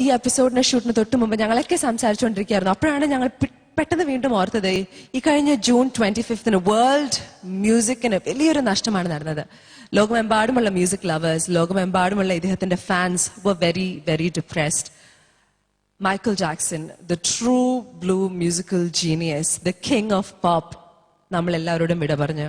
ഈ എപ്പിസോഡിന്റെ ഷൂട്ടിന് തൊട്ട് മുമ്പ് ഞങ്ങളൊക്കെ സംസാരിച്ചുകൊണ്ടിരിക്കുകയായിരുന്നു. അപ്പോഴാണ് ഞങ്ങൾ പെട്ടെന്ന് വീണ്ടും ഓർത്തത്, ഈ കഴിഞ്ഞ ജൂൺ 25 വേൾഡ് മ്യൂസിക്കിന് വലിയൊരു നഷ്ടമാണ് നടന്നത്. ലോകമെമ്പാടുമുള്ള മ്യൂസിക് ലവേഴ്സ്, ലോകമെമ്പാടുമുള്ള ഇദ്ദേഹത്തിന്റെ fans were very, very depressed. Michael Jackson, the true blue musical genius, the king of pop, നമ്മൾ എല്ലാവരോടും വിട പറഞ്ഞു.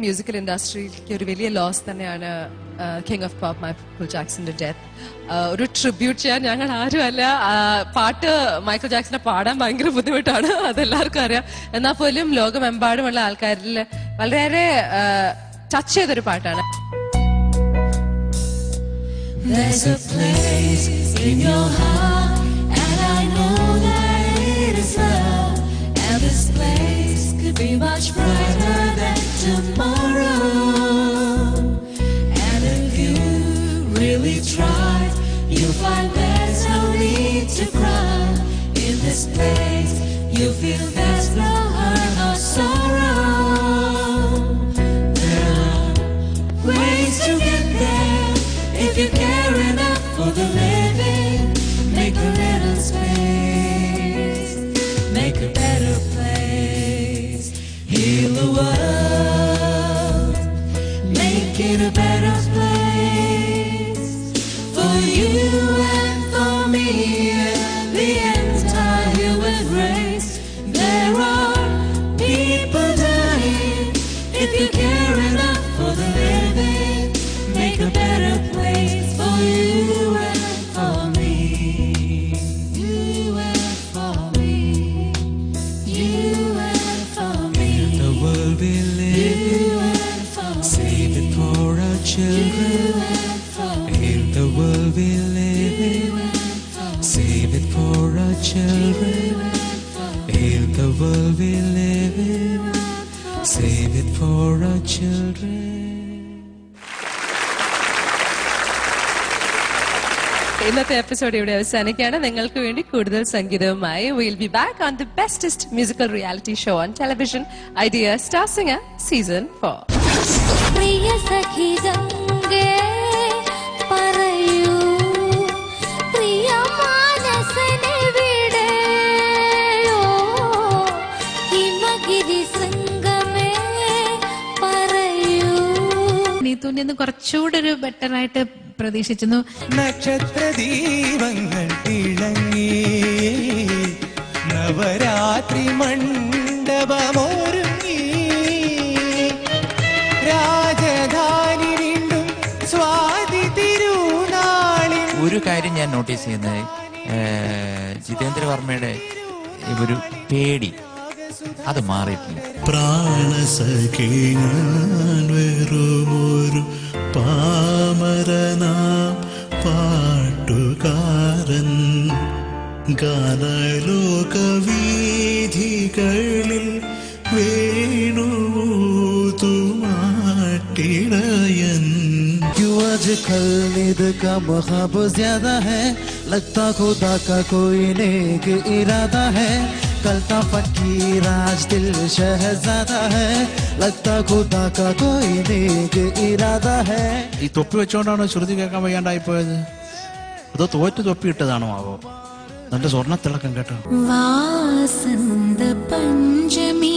മ്യൂസിക്കൽ ഇൻഡസ്ട്രിക്ക് ഒരു വലിയ ലോസ് തന്നെയാണ് കിങ് ഓഫ് പോപ്പ് മൈക്കിൾ ജാക്സന്റെ ഡെത്ത്. ഒരു ട്രിബ്യൂട്ട് ചെയ്യാൻ ഞങ്ങൾ ആരുമല്ല. പാട്ട് മൈക്കിൾ ജാക്സനെ പാടാൻ ഭയങ്കര ബുദ്ധിമുട്ടാണ്, അതെല്ലാവർക്കും അറിയാം. എന്നാൽ പോലും ലോകമെമ്പാടുമുള്ള ആൾക്കാരിൽ വളരെ ടച്ച് ചെയ്തൊരു പാട്ടാണ്. There's a place in your heart, and I know that it is love. And this place could be much brighter than tomorrow. And if you really try, you'll find there's no need to cry. In this place, you feel there's no hurt or sorrow. There are ways to get there if you care enough for the living. Make a little space, make a better place. Heal the world, make it a better place for you and for me and the entire human race. There are people dying. If you care enough for the living, make a better place for you and for me. You and for me. You and for me. In the world we live in, save it for our children. In the world we live in, save it for our children. In the world we live in, save it for our children. ഇന്നത്തെ episode ഇവിടെ അവസാനിക്കുകയാണ്. നിങ്ങൾക്ക് വേണ്ടി കൂടുതൽ സംഗീതവുമായി we'll be back on the bestest musical reality show on television, Idea Star Singer Season 4. പ്രിയ സഖി ഗംഗേ പറയൂ, പ്രിയ മാനസനെ വിടയോ, ഹിമഗിരി ശൃംഗമേ പറയൂ. നീത്തുവിന്റെ കുറച്ചുകൂടെ ഒരു ബെറ്റർ ആയിട്ട് പ്രതീക്ഷിച്ചിരുന്നു. നക്ഷത്ര ദീപങ്ങൾ തിളങ്ങി, നവരാത്രി മണ്ഡപമൊരുങ്ങി, രാജധാനി വീണ്ടും സ്വാതി തിരുനാളിൽ. ഒരു കാര്യം ഞാൻ നോട്ടീസ് ചെയ്യുന്നത്, ജിതേന്ദ്ര വർമ്മയുടെ ഒരു പേടി അത് മാറിയിട്ടില്ല. പ്രാണസഖി ഞാൻ വെറുമൊരു പാമരനാം പാട്ടുകാരൻ, ഗാനലോകവീഥികളിൽ വേണുതൂമാട്ടിടയൻ. आजकल नींद का ख्वाब ज्यादा है, लगता खुदा का कोई नेक इरादा है, कलता फकीर आज दिल शहजादा है, लगता खुदा का कोई नेक इरादा है. ഈ തൊപ്പി വെച്ചോണ്ടാണോ ശ്രുതി കേൾക്കാൻ വയ്യാണ്ടായി പോയത്? അതോ തോറ്റ് തൊപ്പി ഇട്ടതാണോ ആവോ? നല്ല സ്വർണ്ണത്തിളക്കം കേട്ടോ. വാസന്ത പഞ്ചമി